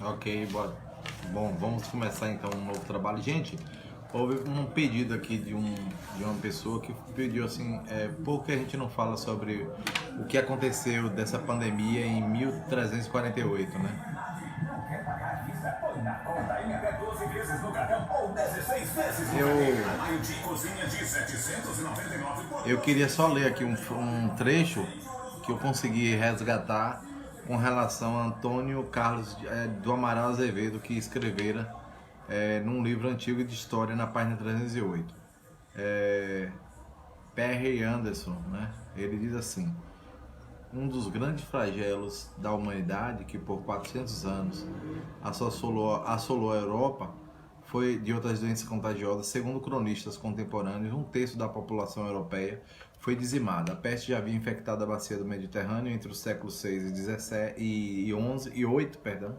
Ok, bom, vamos começar então um novo trabalho. Gente, houve um pedido aqui de uma pessoa que pediu assim, por que a gente não fala sobre o que aconteceu dessa pandemia em 1348, né? Eu queria só ler aqui um trecho que eu consegui resgatar com relação a Antônio Carlos do Amaral Azevedo, que escrevera num livro antigo de história na página 308. Perry Anderson, né? Ele diz assim: um dos grandes flagelos da humanidade que por 400 anos assolou a Europa foi de outras doenças contagiosas. Segundo cronistas contemporâneos, um terço da população europeia foi dizimada. A peste já havia infectado a bacia do Mediterrâneo entre os séculos 6 e 17 e 11 e 8, perdão,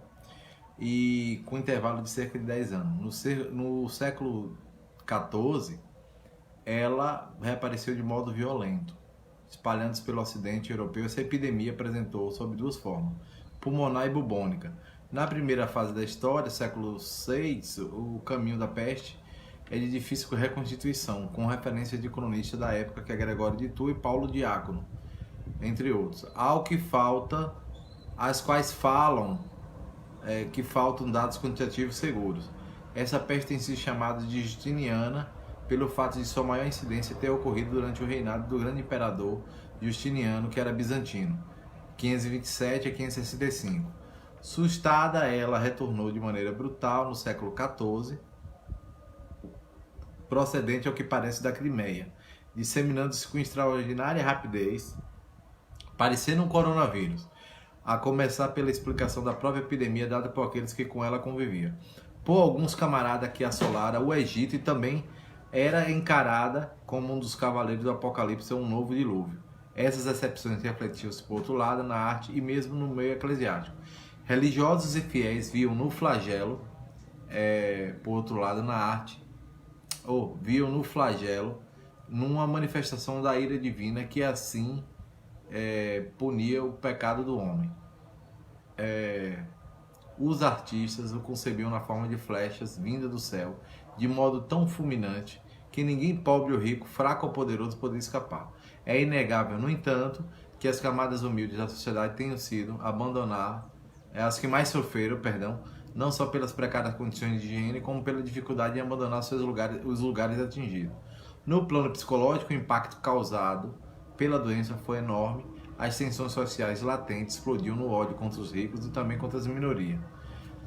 e com intervalo de cerca de 10 anos. No século 14, ela reapareceu de modo violento, espalhando-se pelo ocidente europeu. Essa epidemia apresentou sob duas formas, pulmonar e bubônica. Na primeira fase da história, século VI, o caminho da peste é de difícil reconstituição, com referência de cronistas da época, que é Gregório de Tours e Paulo Diácono, entre outros. Ao que falta, as quais falam que faltam dados quantitativos seguros. Essa peste tem sido chamada de Justiniana pelo fato de sua maior incidência ter ocorrido durante o reinado do grande imperador Justiniano, que era bizantino, 527 a 565. Sustada, ela retornou de maneira brutal no século XIV, procedente ao que parece da Crimeia, disseminando-se com extraordinária rapidez, parecendo um coronavírus, a começar pela explicação da própria epidemia dada por aqueles que com ela conviviam. Por alguns camaradas que assolaram o Egito, e também era encarada como um dos cavaleiros do Apocalipse, um novo dilúvio. Essas exceções refletiam-se, por outro lado, na arte e mesmo no meio eclesiástico. Religiosos e fiéis viam no flagelo, por outro lado, na arte, ou viam no flagelo, numa manifestação da ira divina que assim punia o pecado do homem. Os artistas o concebiam na forma de flechas vindas do céu, de modo tão fulminante que ninguém, pobre ou rico, fraco ou poderoso, poderia escapar. É inegável, no entanto, que as camadas humildes da sociedade tenham sido as que mais sofreram, não só pelas precárias condições de higiene, como pela dificuldade em abandonar os lugares atingidos. No plano psicológico, o impacto causado pela doença foi enorme. As tensões sociais latentes explodiam no ódio contra os ricos e também contra as minorias.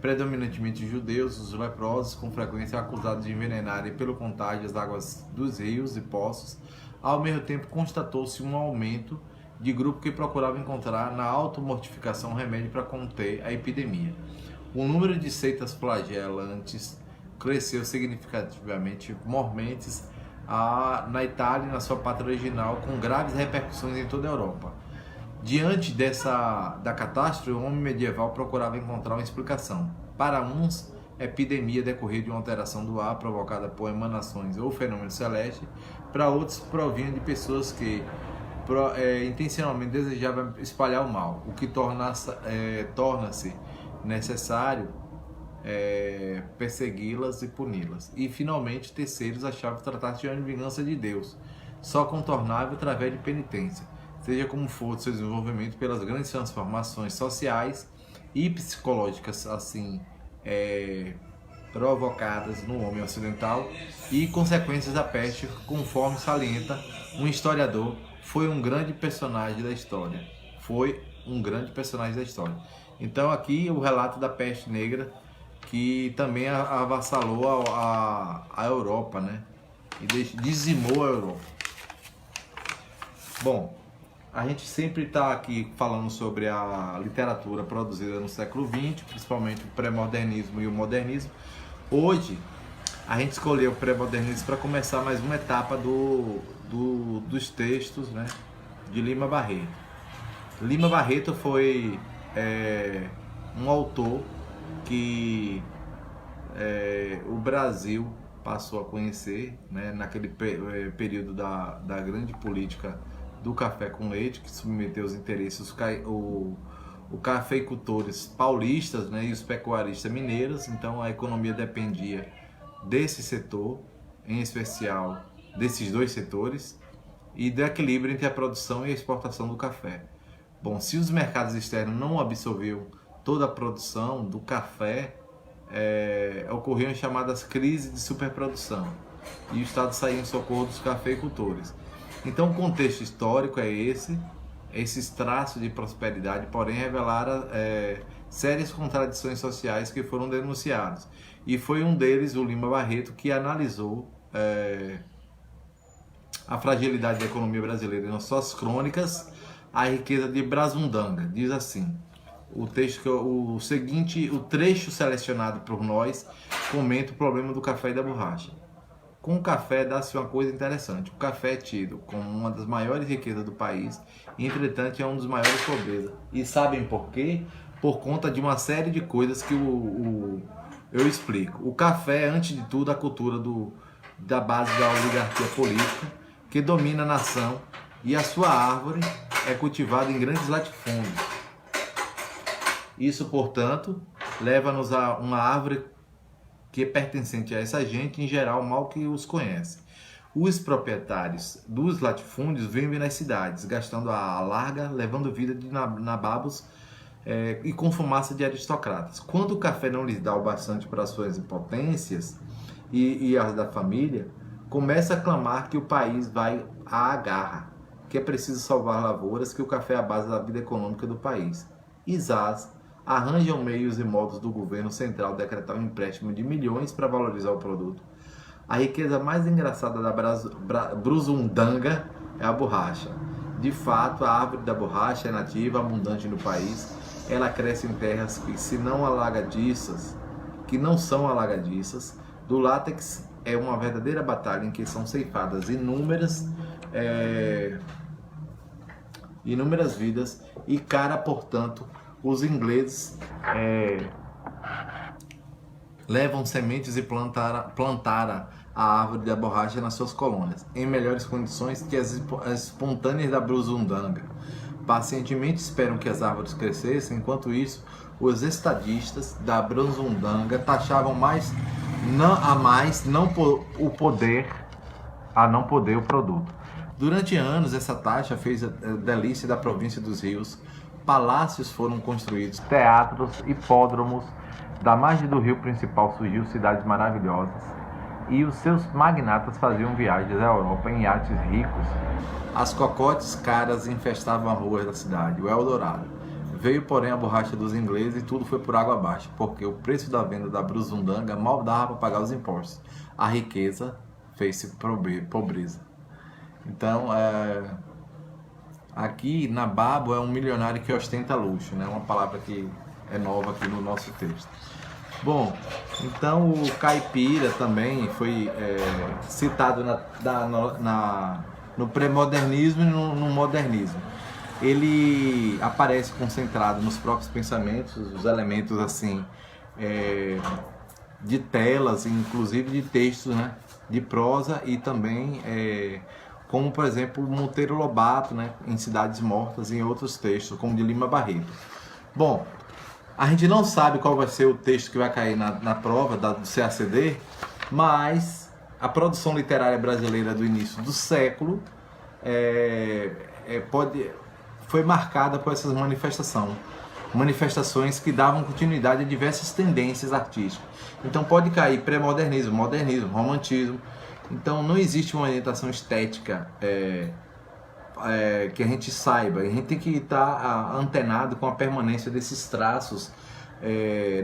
Predominantemente os judeus, os leprosos, com frequência acusados de envenenarem pelo contágio as águas dos rios e poços. Ao mesmo tempo, constatou-se um aumento de grupo que procurava encontrar na automortificação um remédio para conter a epidemia. O número de seitas flagelantes cresceu significativamente, mormentes na Itália e na sua pátria original, com graves repercussões em toda a Europa. Diante da catástrofe, o homem medieval procurava encontrar uma explicação. Para uns, a epidemia decorria de uma alteração do ar provocada por emanações ou fenômenos celestes. Para outros, provinha de pessoas que intencionalmente desejavam espalhar o mal, o que torna-se necessário persegui-las e puni-las. E, finalmente, terceiros achavam que tratasse de uma vingança de Deus, só contornável através de penitência. Seja como for, seu desenvolvimento pelas grandes transformações sociais e psicológicas assim provocadas no homem ocidental e consequências da peste, conforme salienta um historiador, foi um grande personagem da história. Então aqui o relato da peste negra, que também avassalou a Europa, né? E dizimou a Europa. Bom, a gente sempre está aqui falando sobre a literatura produzida no século XX, principalmente o pré-modernismo e o modernismo. Hoje, a gente escolheu o pré-modernismo para começar mais uma etapa dos textos, né, de Lima Barreto. Lima Barreto foi um autor que o Brasil passou a conhecer, né, naquele período da grande política do café com leite, que submeteu os interesses, os cafeicultores paulistas, né, e os pecuaristas mineiros. Então a economia dependia desse setor, em especial desses dois setores, e do equilíbrio entre a produção e a exportação do café. Bom, se os mercados externos não absorviam toda a produção do café, ocorriam as chamadas crises de superprodução e o Estado saía em socorro dos cafeicultores. Então o contexto histórico é esse, esses traços de prosperidade, porém revelaram sérias contradições sociais que foram denunciados. E foi um deles, o Lima Barreto, que analisou a fragilidade da economia brasileira nas suas crônicas, A Riqueza de Brazundanga. Diz assim, o trecho selecionado por nós comenta o problema do café e da borracha. Com o café dá-se uma coisa interessante. O café é tido como uma das maiores riquezas do país, e, entretanto, é um dos maiores pobreza. E sabem por quê? Por conta de uma série de coisas que eu explico. O café é, antes de tudo, a cultura da base da oligarquia política que domina a nação, e a sua árvore é cultivada em grandes latifúndios. Isso, portanto, leva-nos a uma árvore que é pertencente a essa gente, em geral, mal que os conhece. Os proprietários dos latifúndios vivem nas cidades, gastando a larga, levando vida de nababos e com fumaça de aristocratas. Quando o café não lhes dá o bastante para suas impotências e as da família, começa a clamar que o país vai à garra, que é preciso salvar lavouras, que o café é a base da vida econômica do país. Isás arranjam meios e modos do governo central decretar um empréstimo de milhões para valorizar o produto. A riqueza mais engraçada da Brazundanga é a borracha. De fato, a árvore da borracha é nativa, abundante no país. Ela cresce em terras que não são alagadiças. Do látex é uma verdadeira batalha em que são ceifadas inúmeras vidas, e cara, portanto, os ingleses levam sementes e plantaram a árvore da borracha nas suas colônias, em melhores condições que as espontâneas da Brazundanga. Pacientemente esperam que as árvores crescessem. Enquanto isso, os estadistas da Brazundanga taxavam não poder o produto. Durante anos, essa taxa fez a delícia da província dos rios. Palácios foram construídos, teatros, hipódromos. Da margem do rio principal surgiu cidades maravilhosas, e os seus magnatas faziam viagens à Europa em iates ricos. As cocotes caras infestavam as ruas da cidade, o Eldorado. Veio, porém, a borracha dos ingleses e tudo foi por água abaixo, porque o preço da venda da Brazundanga mal dava para pagar os impostos. A riqueza fez-se pobreza. Então, aqui, nababo é um milionário que ostenta luxo, né? Uma palavra que é nova aqui no nosso texto. Bom, então o caipira também foi citado no pré-modernismo e no modernismo. Ele aparece concentrado nos próprios pensamentos, os elementos assim de telas, inclusive de textos, né, de prosa, e também como, por exemplo, Monteiro Lobato, né, em Cidades Mortas, e em outros textos, como de Lima Barreto. Bom, a gente não sabe qual vai ser o texto que vai cair na prova do CACD, mas a produção literária brasileira do início do século foi marcada por essas manifestações que davam continuidade a diversas tendências artísticas. Então pode cair pré-modernismo, modernismo, romantismo. Então não existe uma orientação estética que a gente saiba. A gente tem que estar antenado com a permanência desses traços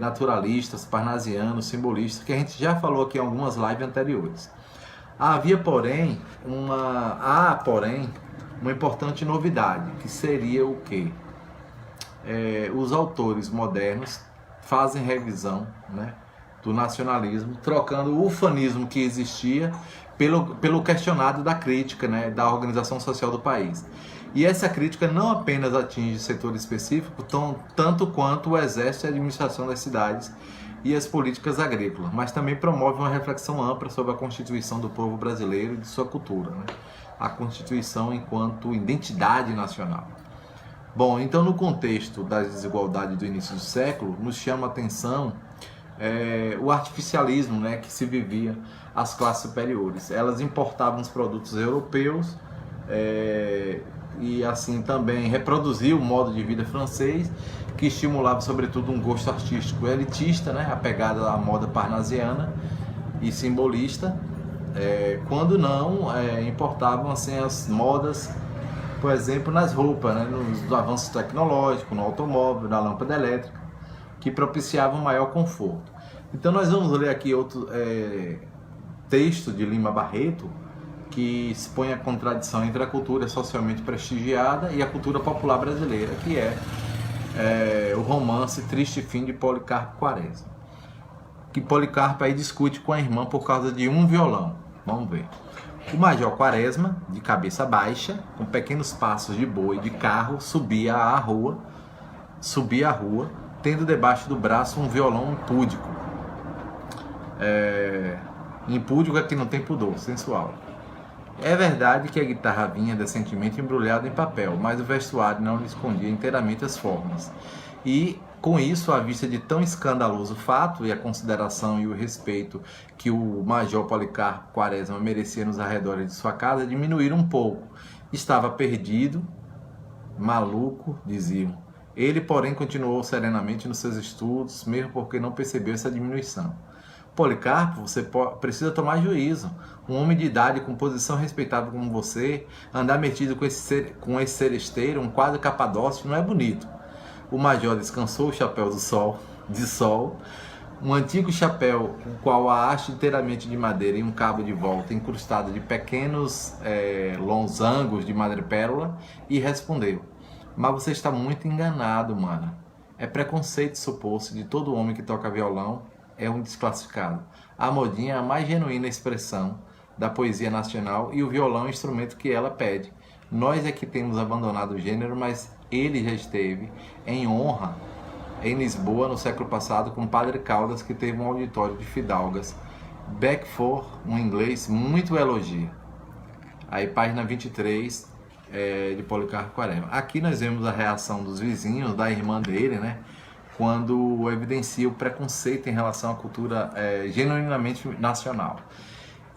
naturalistas, parnasianos, simbolistas, que a gente já falou aqui em algumas lives anteriores. Há, porém, uma importante novidade, que seria o quê? Os autores modernos fazem revisão, né, do nacionalismo, trocando o ufanismo que existia pelo questionado da crítica, né, da organização social do país. E essa crítica não apenas atinge setor específico, tanto quanto o exército e a administração das cidades e as políticas agrícolas, mas também promove uma reflexão ampla sobre a constituição do povo brasileiro e de sua cultura, né? A Constituição enquanto identidade nacional. Bom, então no contexto das desigualdades do início do século, nos chama a atenção o artificialismo, né, que se vivia as classes superiores. Elas importavam os produtos europeus e assim também reproduziam o modo de vida francês, que estimulava sobretudo um gosto artístico elitista, né, apegado à moda parnasiana e simbolista, quando não importavam assim as modas, por exemplo, nas roupas, né, nos avanços tecnológicos, no automóvel, na lâmpada elétrica, que propiciavam maior conforto. Então nós vamos ler aqui outro texto de Lima Barreto, que expõe a contradição entre a cultura socialmente prestigiada e a cultura popular brasileira, que é o romance Triste Fim de Policarpo Quaresma. Que Policarpo aí discute com a irmã por causa de um violão. Vamos ver. O Major Quaresma, de cabeça baixa, com pequenos passos de boi de carro, subia a rua, tendo debaixo do braço um violão impúdico. Impúdico é que não tem pudor, sensual. É verdade que a guitarra vinha decentemente embrulhada em papel, mas o vestuário não lhe escondia inteiramente as formas. E, com isso, à vista de tão escandaloso fato e a consideração e o respeito que o Major Policarpo Quaresma merecia nos arredores de sua casa, diminuíram um pouco. Estava perdido, maluco, diziam. Ele, porém, continuou serenamente nos seus estudos, mesmo porque não percebeu essa diminuição. Policarpo, você precisa tomar juízo. Um homem de idade com posição respeitável como você, andar metido com esse seresteiro, um quadro capadócio, não é bonito. O major descansou o chapéu de sol, um antigo chapéu, o qual a haste inteiramente de madeira e um cabo de volta incrustado de pequenos lonsangos de madrepérola, e respondeu: mas você está muito enganado, mano. É preconceito supor-se de todo homem que toca violão é um desclassificado. A modinha é a mais genuína expressão da poesia nacional e o violão é o instrumento que ela pede. Nós é que temos abandonado o gênero, mas ele já esteve em honra em Lisboa no século passado com o Padre Caldas, que teve um auditório de fidalgas. Beckford, um inglês, muito elogia. Aí página 23 de Policarpo Quaresma. Aqui nós vemos a reação dos vizinhos, da irmã dele, né? Quando evidencia o preconceito em relação à cultura genuinamente nacional.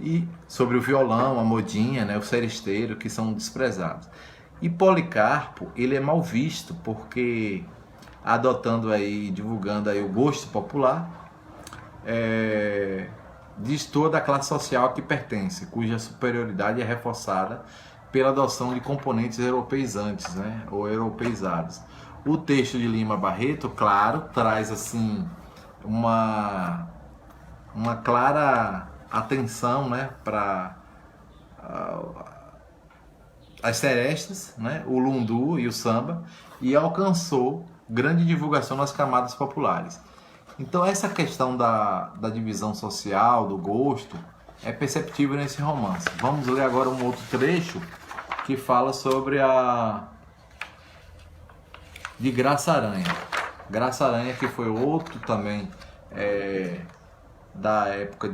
E sobre o violão, a modinha, né, o seresteiro, que são desprezados. E Policarpo, ele é mal visto porque, adotando aí, divulgando aí o gosto popular, diz toda a classe social a que pertence, cuja superioridade é reforçada pela adoção de componentes europeizantes, né, ou europeizados. O texto de Lima Barreto, claro, traz assim uma clara atenção, né, para as serestas, né, o lundu e o samba, e alcançou grande divulgação nas camadas populares. Então essa questão da divisão social, do gosto, é perceptível nesse romance. Vamos ler agora um outro trecho que fala sobre de Graça Aranha. Graça Aranha, que foi outro também da época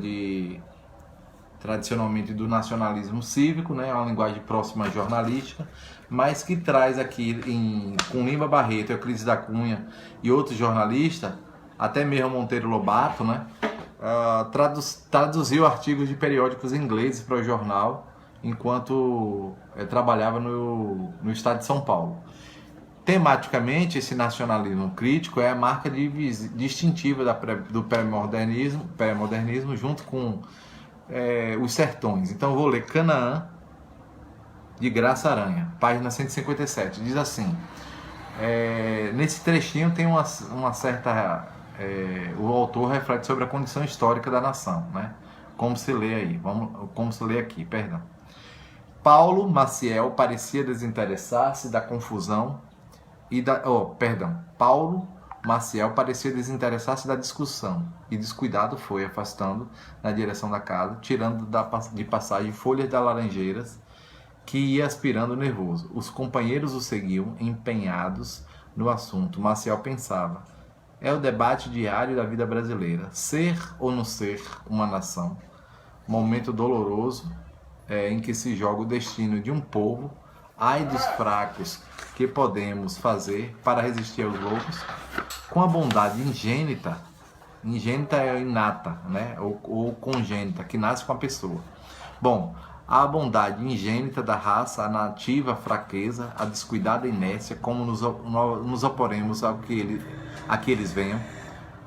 tradicionalmente do nacionalismo cívico, né, uma linguagem próxima à jornalística, mas que traz aqui com Lima Barreto, Euclides da Cunha e outros jornalistas, até mesmo Monteiro Lobato, né, traduziu artigos de periódicos ingleses para o jornal enquanto trabalhava no estado de São Paulo. Tematicamente, esse nacionalismo crítico é a marca distintiva do pré-modernismo junto com os sertões. Então eu vou ler Canaã, de Graça Aranha, página 157. Diz assim, nesse trechinho tem uma certa... o autor reflete sobre a condição histórica da nação, né? Como se lê aí, como se lê aqui, perdão. Paulo Maciel parecia desinteressar-se da confusão Paulo Maciel parecia desinteressar-se da discussão e descuidado foi, afastando na direção da casa, tirando de passagem folhas de laranjeiras que ia aspirando nervoso. Os companheiros o seguiam, empenhados no assunto. Maciel pensava: é o debate diário da vida brasileira, ser ou não ser uma nação. Momento doloroso em que se joga o destino de um povo Ai dos fracos, que podemos fazer para resistir aos lobos? Com a bondade ingênita é inata, né? Ou congênita, que nasce com a pessoa. Bom, a bondade ingênita da raça, a nativa fraqueza, a descuidada inércia, como nos oporemos ao que eles venham,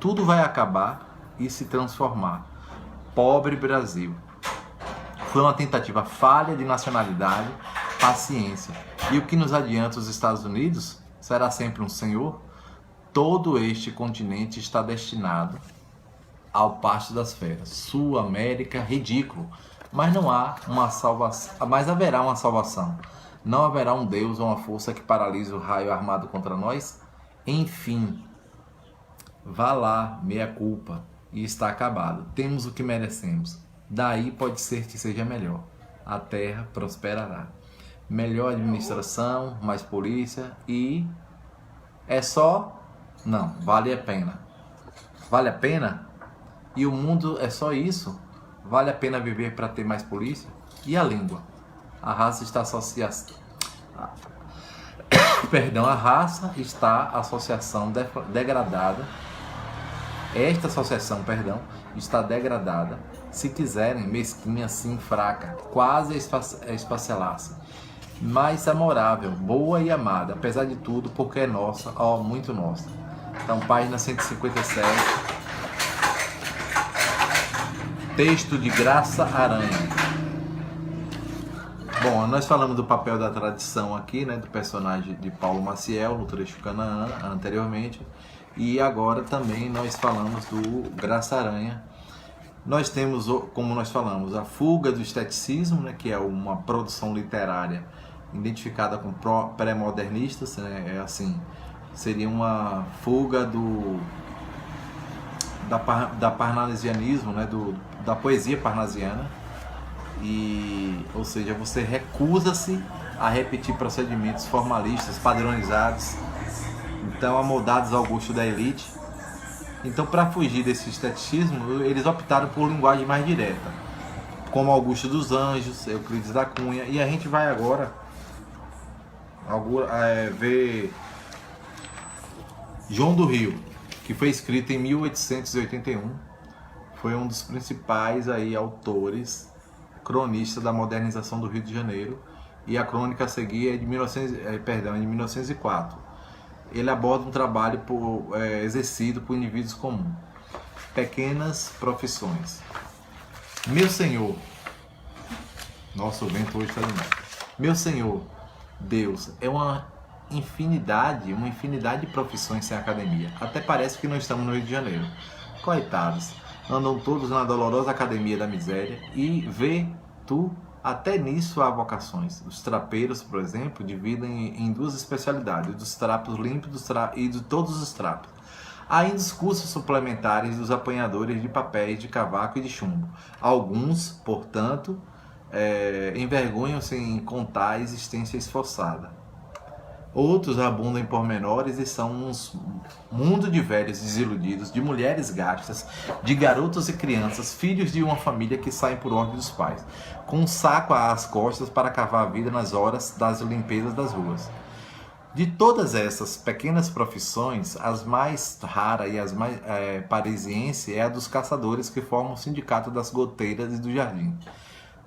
tudo vai acabar e se transformar. Pobre Brasil. Foi uma tentativa falha de nacionalidade, paciência. E o que nos adianta os Estados Unidos? Será sempre um senhor? Todo este continente está destinado ao pasto das feras. Sul, América, ridículo. Mas não há uma salvação, mas haverá uma salvação. Não haverá um Deus ou uma força que paralise o raio armado contra nós? Enfim, vá lá, meia culpa, e está acabado. Temos o que merecemos. Daí pode ser que seja melhor. A terra prosperará. Melhor administração, mais polícia e é só... Não, vale a pena. Vale a pena? E o mundo é só isso? Vale a pena viver para ter mais polícia? E a língua? A raça está associada... Perdão, a raça está associação degradada. Esta associação, perdão, está degradada. Se quiserem, mesquinha, assim, fraca, quase esfacelar-se. Mas amorável, boa e amada, apesar de tudo, porque é nossa, ó, muito nossa. Então, página 157. Texto de Graça Aranha. Bom, nós falamos do papel da tradição aqui, né, do personagem de Paulo Maciel, no trecho Canaã, anteriormente. E agora também nós falamos do Graça Aranha. Nós temos, como nós falamos, a fuga do esteticismo, né, que é uma produção literária identificada com pré-modernistas, né, é assim, seria uma fuga da parnasianismo, né, da poesia parnasiana, ou seja, você recusa-se a repetir procedimentos formalistas, padronizados, então amoldados ao gosto da elite. Então, para fugir desse esteticismo, eles optaram por linguagem mais direta, como Augusto dos Anjos, Euclides da Cunha, e a gente vai agora ver João do Rio, que foi escrito em 1881, foi um dos principais autores, cronistas da modernização do Rio de Janeiro, e a crônica a seguir é de 1904. Ele aborda um trabalho exercido por indivíduos comuns. Pequenas profissões. Meu Senhor, nosso vento hoje está demais. Meu Senhor, Deus, é uma infinidade de profissões sem academia. Até parece que não estamos no Rio de Janeiro. Coitados, andam todos na dolorosa academia da miséria e vê tu, até nisso há vocações. Os trapeiros, por exemplo, dividem em duas especialidades, dos trapos limpos e de todos os trapos. Há ainda os cursos suplementares dos apanhadores de papéis, de cavaco e de chumbo. Alguns, portanto, envergonham-se em contar a existência esforçada. Outros abundam em pormenores e são um mundo de velhos desiludidos, de mulheres gastas, de garotos e crianças, filhos de uma família que saem por ordem dos pais, com um saco às costas para cavar a vida nas horas das limpezas das ruas. De todas essas pequenas profissões, as mais raras e as mais parisienses é a dos caçadores que formam o sindicato das goteiras e do jardim.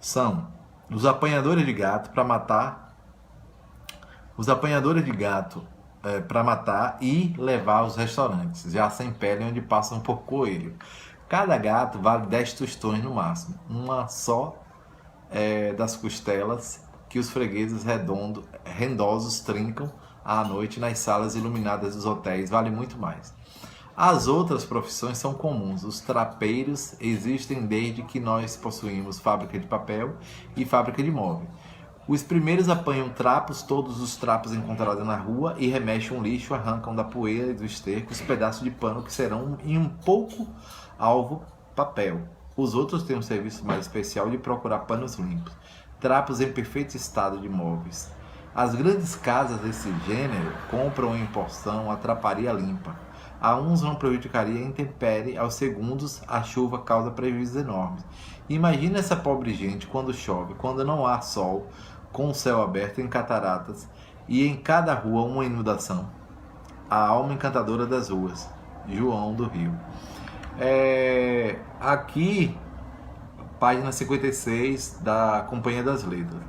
São os apanhadores de gato para matar e levar aos restaurantes, já sem pele onde passam por coelho. Cada gato vale 10 tostões no máximo. Uma só das costelas que os fregueses rendosos trincam à noite nas salas iluminadas dos hotéis vale muito mais. As outras profissões são comuns. Os trapeiros existem desde que nós possuímos fábrica de papel e fábrica de móvel. Os primeiros apanham trapos, todos os trapos encontrados na rua, e remexem um lixo, arrancam da poeira e do esterco os pedaços de pano que serão em um pouco alvo papel. Os outros têm um serviço mais especial de procurar panos limpos, trapos em perfeito estado de móveis. As grandes casas desse gênero compram em porção a traparia limpa. A uns não prejudicaria a intempérie, aos segundos a chuva causa prejuízos enormes. Imagina essa pobre gente quando chove, quando não há sol, com o céu aberto em cataratas, e em cada rua uma inundação. A alma encantadora das ruas, João do Rio. Aqui, página 56 da Companhia das Letras.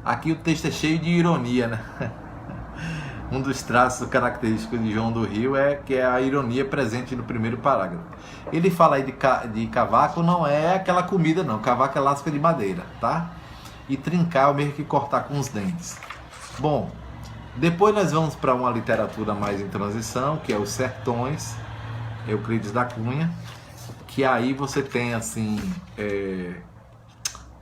Aqui o texto é cheio de ironia, né? Um dos traços característicos de João do Rio é que é a ironia presente no primeiro parágrafo. Ele fala aí de cavaco, não é aquela comida não, cavaco é lasca de madeira, tá? E trincar é o mesmo que cortar com os dentes. Bom, depois nós vamos para uma literatura mais em transição, que é os Sertões, Euclides da Cunha, que aí você tem assim,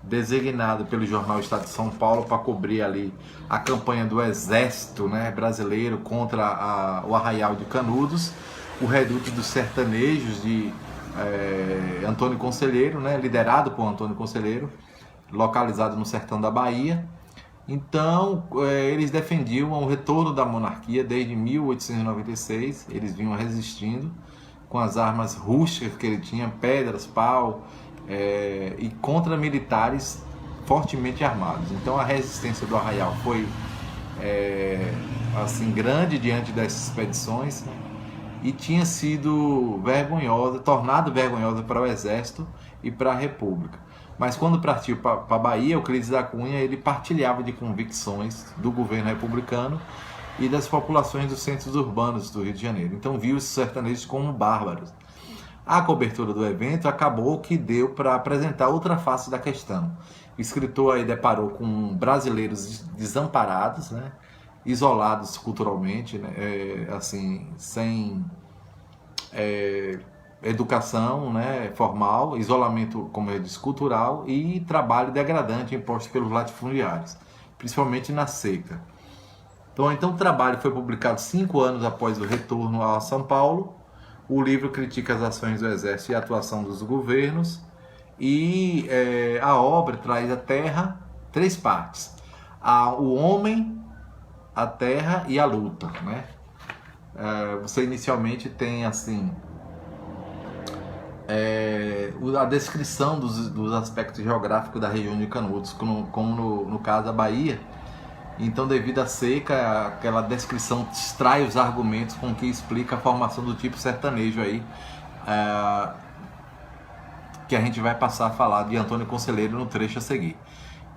designado pelo jornal Estado de São Paulo para cobrir ali a campanha do exército, né, brasileiro contra o Arraial de Canudos, o reduto dos sertanejos de Antônio Conselheiro, né, liderado por Antônio Conselheiro, localizado no sertão da Bahia. Então, eles defendiam o retorno da monarquia desde 1896, eles vinham resistindo com as armas rústicas que ele tinha, pedras, pau, e contra militares fortemente armados. Então a resistência do Arraial foi assim grande diante dessas expedições e tinha sido tornado vergonhosa para o exército e para a república. Mas quando partiu para a Bahia, Euclides da Cunha, ele partilhava de convicções do governo republicano e das populações dos centros urbanos do Rio de Janeiro. Então viu os sertanejos como bárbaros. A cobertura do evento acabou que deu para apresentar outra face da questão. O escritor aí deparou com brasileiros desamparados, né? Isolados culturalmente, né? Assim, sem educação, né? Formal, isolamento, como eu disse, cultural e trabalho degradante imposto pelos latifundiários, principalmente na seca. Então o trabalho foi publicado 5 anos após o retorno a São Paulo. O livro critica as ações do exército e a atuação dos governos. E a obra traz a terra, 3 partes. O homem, a terra e a luta, né? Você inicialmente tem assim a descrição dos aspectos geográficos da região de Canudos, como no caso da Bahia. Então, devido à seca, aquela descrição extrai os argumentos com que explica a formação do tipo sertanejo aí, que a gente vai passar a falar de Antônio Conselheiro no trecho a seguir.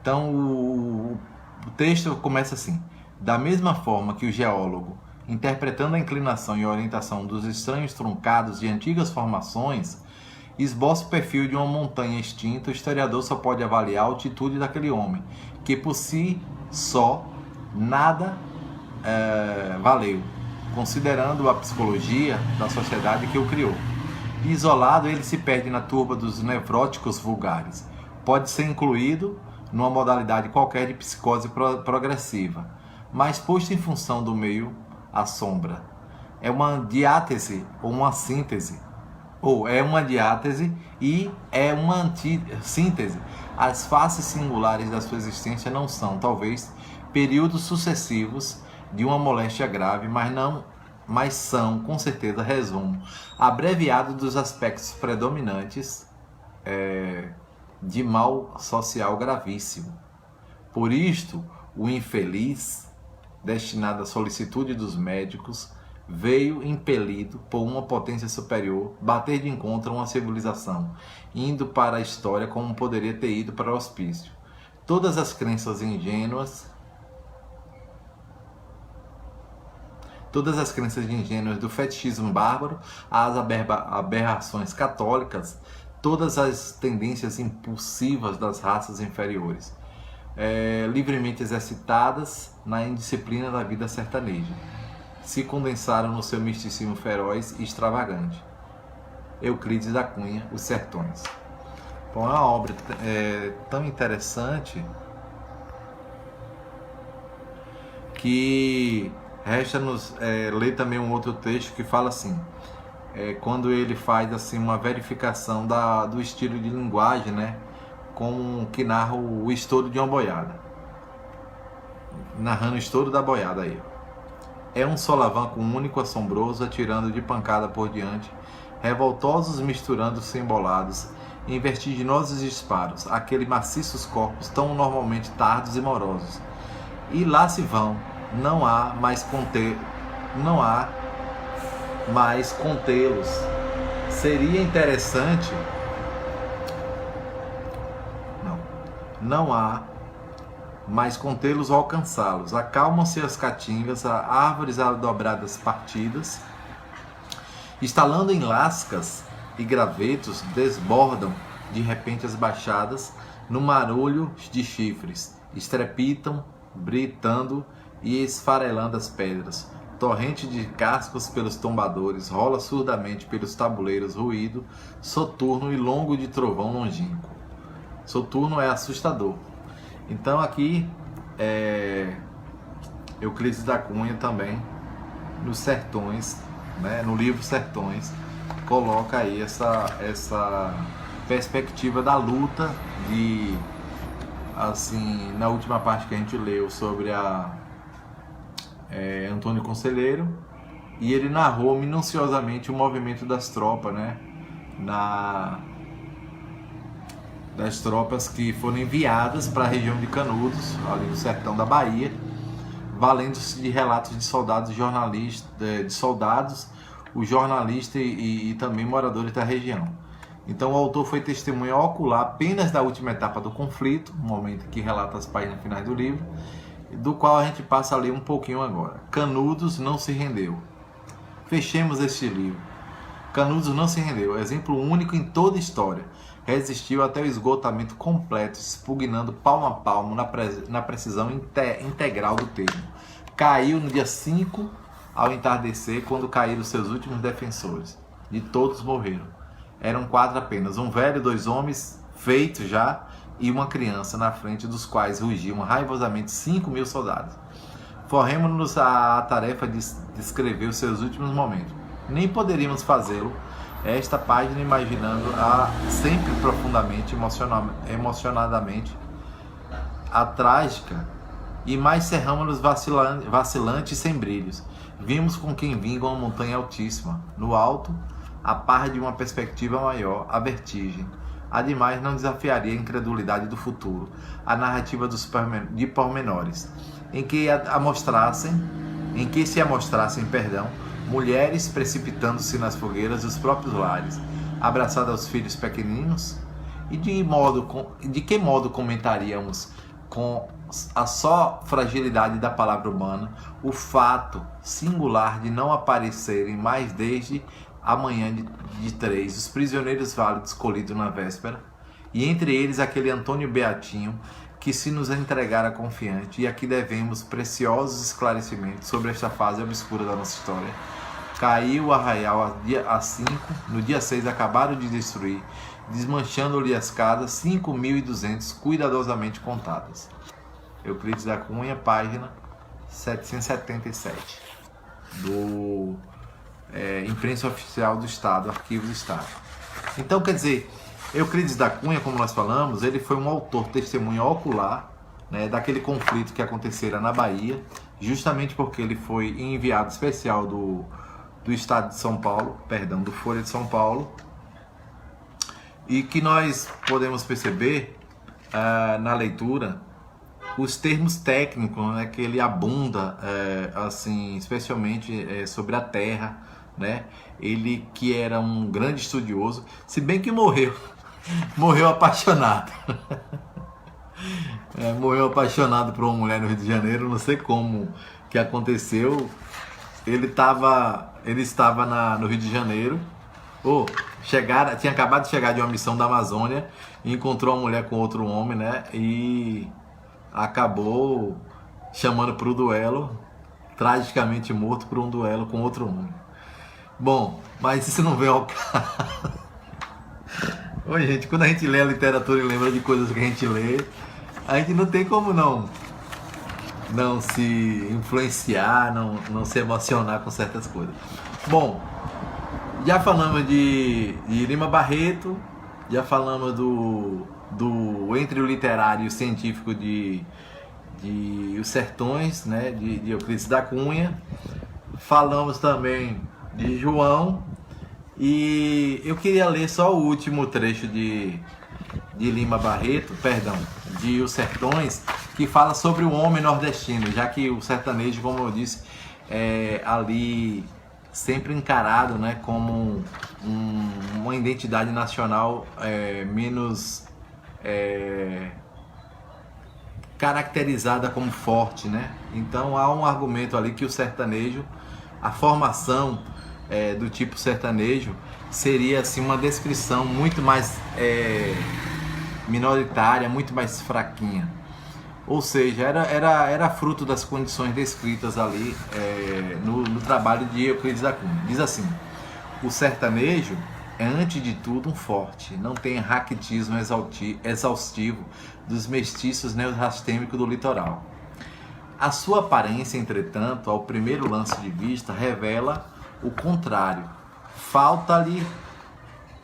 Então, o texto começa assim: da mesma forma que o geólogo, interpretando a inclinação e a orientação dos estranhos truncados de antigas formações, esboça o perfil de uma montanha extinta, o historiador só pode avaliar a altitude daquele homem, que por si só nada valeu, considerando a psicologia da sociedade que o criou. Isolado, ele se perde na turba dos nevróticos vulgares. Pode ser incluído numa modalidade qualquer de psicose progressiva, mas posto em função do meio, a sombra. É uma diátese ou uma síntese, ou é uma diátese e é uma síntese. As faces singulares da sua existência não são, talvez, períodos sucessivos de uma moléstia grave, mas são, com certeza, resumo abreviado dos aspectos predominantes de mal social gravíssimo. Por isto, o infeliz, destinado à solicitude dos médicos, veio impelido por uma potência superior bater de encontro a uma civilização, indo para a história como poderia ter ido para o hospício. Todas as crenças ingênuas do fetichismo bárbaro às aberrações católicas, todas as tendências impulsivas das raças inferiores, livremente exercitadas na indisciplina da vida sertaneja, se condensaram no seu misticismo feroz e extravagante. Euclides da Cunha, Os Sertões. Bom, é uma obra tão interessante que resta-nos ler também um outro texto que fala assim, quando ele faz assim uma verificação do estilo de linguagem, né, que narra o estouro de uma boiada, narrando o estouro da boiada aí. É um solavanco único, assombroso, atirando de pancada por diante, revoltosos misturando-se embolados, em vertiginosos disparos, aqueles maciços corpos tão normalmente tardos e morosos, e lá se vão, não há mais contê-los. Seria interessante, não há mais contê-los ou alcançá-los. Acalmam-se as caatingas, árvores adobradas partidas, estalando em lascas e gravetos, desbordam de repente as baixadas no marulho de chifres, estrepitam, britando e esfarelando as pedras. Torrente de cascos pelos tombadores, rola surdamente pelos tabuleiros, ruído soturno e longo de trovão longínquo. Soturno é assustador. Então aqui Euclides da Cunha também, nos Sertões, né, no livro Sertões, coloca aí essa perspectiva da luta de, assim, na última parte que a gente leu sobre Antônio Conselheiro, e ele narrou minuciosamente o movimento das tropas, né, das tropas que foram enviadas para a região de Canudos, ali no sertão da Bahia, valendo-se de relatos de soldados, o jornalista e também moradores da região. Então o autor foi testemunha ocular apenas da última etapa do conflito, um momento que relata as páginas finais do livro, do qual a gente passa a ler um pouquinho agora. Canudos não se rendeu. Fechemos este livro. Canudos não se rendeu, exemplo único em toda a história. Resistiu até o esgotamento completo, expugnando palmo a palmo na precisão integral do termo. Caiu no dia 5, ao entardecer, quando caíram seus últimos defensores. De todos morreram. Eram 4 apenas, um velho, 2 homens, feitos já, e uma criança, na frente dos quais rugiam raivosamente 5.000 soldados. Forremos-nos à tarefa de descrever os seus últimos momentos. Nem poderíamos fazê-lo esta página imaginando sempre profundamente, emocionadamente a trágica, e mais cerramos-nos vacilantes e sem brilhos. Vimos com quem vinga uma montanha altíssima, no alto, a par de uma perspectiva maior, a vertigem. Ademais, não desafiaria a incredulidade do futuro, a narrativa de pormenores, em que se amostrassem, mulheres precipitando-se nas fogueiras dos próprios lares, abraçadas aos filhos pequeninos, e de que modo comentaríamos com a só fragilidade da palavra humana o fato singular de não aparecerem mais desde a manhã de 3 os prisioneiros válidos colhidos na véspera, e entre eles aquele Antônio Beatinho que se nos entregara confiante, e aqui devemos preciosos esclarecimentos sobre esta fase obscura da nossa história. Caiu o arraial a 5, no dia 6 acabaram de destruir, desmanchando-lhe as casas 5.200 cuidadosamente contadas. Euclides da Cunha, página 777, do Imprensa Oficial do Estado, Arquivos do Estado. Então, quer dizer, Euclides da Cunha, como nós falamos, ele foi um autor testemunha ocular, né, daquele conflito que acontecera na Bahia, justamente porque ele foi enviado especial do Estado de São Paulo, do Folha de São Paulo, e que nós podemos perceber na leitura os termos técnicos, né, que ele abunda, assim, especialmente sobre a terra, né? Ele que era um grande estudioso, se bem que morreu apaixonado. Morreu apaixonado por uma mulher no Rio de Janeiro, não sei como que aconteceu. Ele estava no Rio de Janeiro, tinha acabado de chegar de uma missão da Amazônia e encontrou uma mulher com outro homem, né? E acabou chamando para o duelo, tragicamente morto por um duelo com outro homem. Bom, mas isso não vem ao caso. Oi, gente, quando a gente lê a literatura e lembra de coisas que a gente lê, a gente não tem como não se influenciar, não se emocionar com certas coisas. Bom, já falamos de Lima Barreto, já falamos do entre o literário e o científico de Os Sertões, né, de Euclides da Cunha. Falamos também de João, e eu queria ler só o último trecho de Lima Barreto, de Os Sertões, que fala sobre o homem nordestino, já que o sertanejo, como eu disse, é ali sempre encarado, né, como uma identidade nacional menos caracterizada como forte, né? Então há um argumento ali que o sertanejo, a formação do tipo sertanejo seria assim uma descrição muito mais minoritária, muito mais fraquinha. Ou seja, era fruto das condições descritas ali no trabalho de Euclides da Cunha. Diz assim: o sertanejo é antes de tudo um forte, não tem raquitismo exaustivo dos mestiços neorrastêmicos do litoral. A sua aparência, entretanto, ao primeiro lance de vista, revela o contrário. Falta-lhe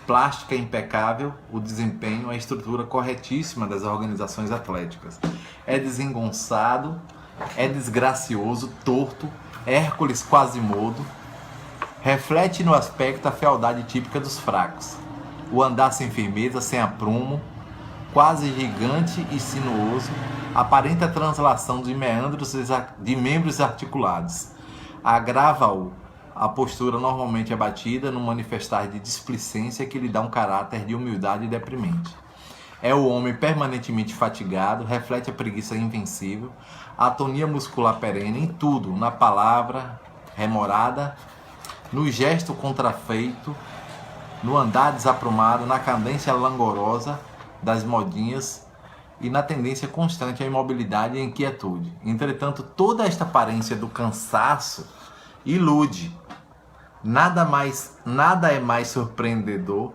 plástica impecável, o desempenho, a estrutura corretíssima das organizações atléticas. É desengonçado, é desgracioso, torto, Hércules Quasimodo, reflete no aspecto a fealdade típica dos fracos. O andar sem firmeza, sem aprumo, quase gigante e sinuoso, aparenta a translação de meandros de membros articulados. Agrava-o a postura normalmente abatida no manifestar de displicência que lhe dá um caráter de humildade deprimente. É o homem permanentemente fatigado, reflete a preguiça invencível, a atonia muscular perene em tudo, na palavra remorada, no gesto contrafeito, no andar desaprumado, na cadência langorosa das modinhas e na tendência constante à imobilidade e à inquietude. Entretanto, toda esta aparência do cansaço ilude. Nada é mais surpreendedor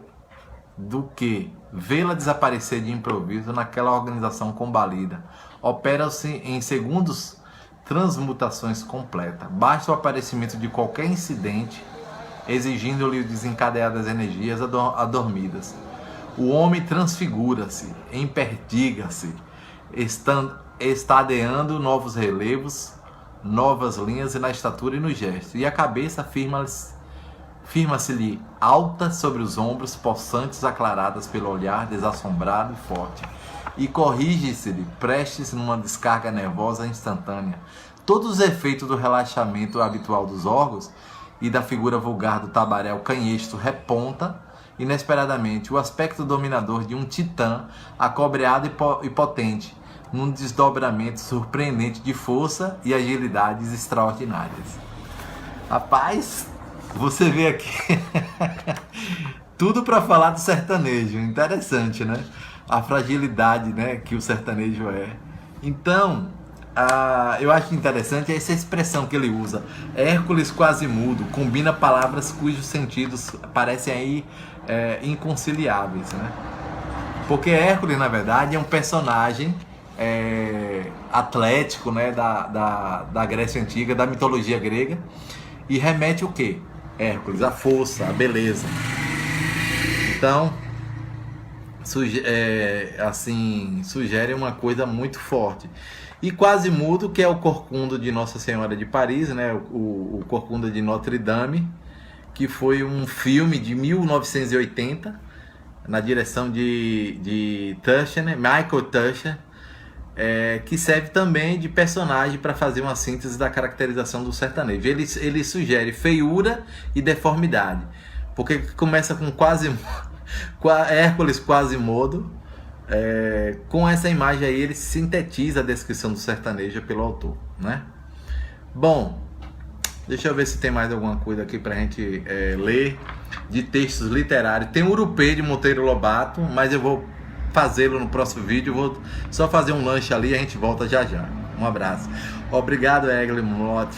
do que vê-la desaparecer de improviso naquela organização combalida. Opera-se em segundos transmutações completas. Basta o aparecimento de qualquer incidente, exigindo-lhe desencadear das energias adormidas. O homem transfigura-se, emperdiga-se, estadeando novos relevos, novas linhas na estatura e no gesto, e a cabeça firma-se-lhe alta sobre os ombros, possantes aclaradas pelo olhar desassombrado e forte, e corrige-se-lhe prestes numa descarga nervosa instantânea. Todos os efeitos do relaxamento habitual dos órgãos e da figura vulgar do tabaréu canhesto reponta inesperadamente o aspecto dominador de um titã acobreado e potente, num desdobramento surpreendente de força e agilidades extraordinárias. Rapaz, você vê aqui tudo para falar do sertanejo. Interessante, né? A fragilidade, né, que o sertanejo é. Então, eu acho interessante essa expressão que ele usa, Hércules Quasimodo, combina palavras cujos sentidos parecem aí inconciliáveis, né? Porque Hércules, na verdade, é um personagem atlético, né, da Grécia Antiga, da mitologia grega, e remete o quê? Hércules, a força, a beleza. Então, sugere uma coisa muito forte. E Quasimodo, que é o corcunda de Nossa Senhora de Paris, né, o corcunda de Notre Dame, que foi um filme de 1980, na direção de Tusher, né, Michael Tusher, que serve também de personagem para fazer uma síntese da caracterização do sertanejo. Ele sugere feiura e deformidade, porque começa com Hércules Quasimodo. Com essa imagem aí ele sintetiza a descrição do sertanejo pelo autor, né? Bom, deixa eu ver se tem mais alguma coisa aqui pra gente ler de textos literários. Tem o Urupê de Monteiro Lobato, mas eu vou fazê-lo no próximo vídeo. Eu vou só fazer um lanche ali e a gente volta já já. Um abraço. Obrigado, Egli Motti.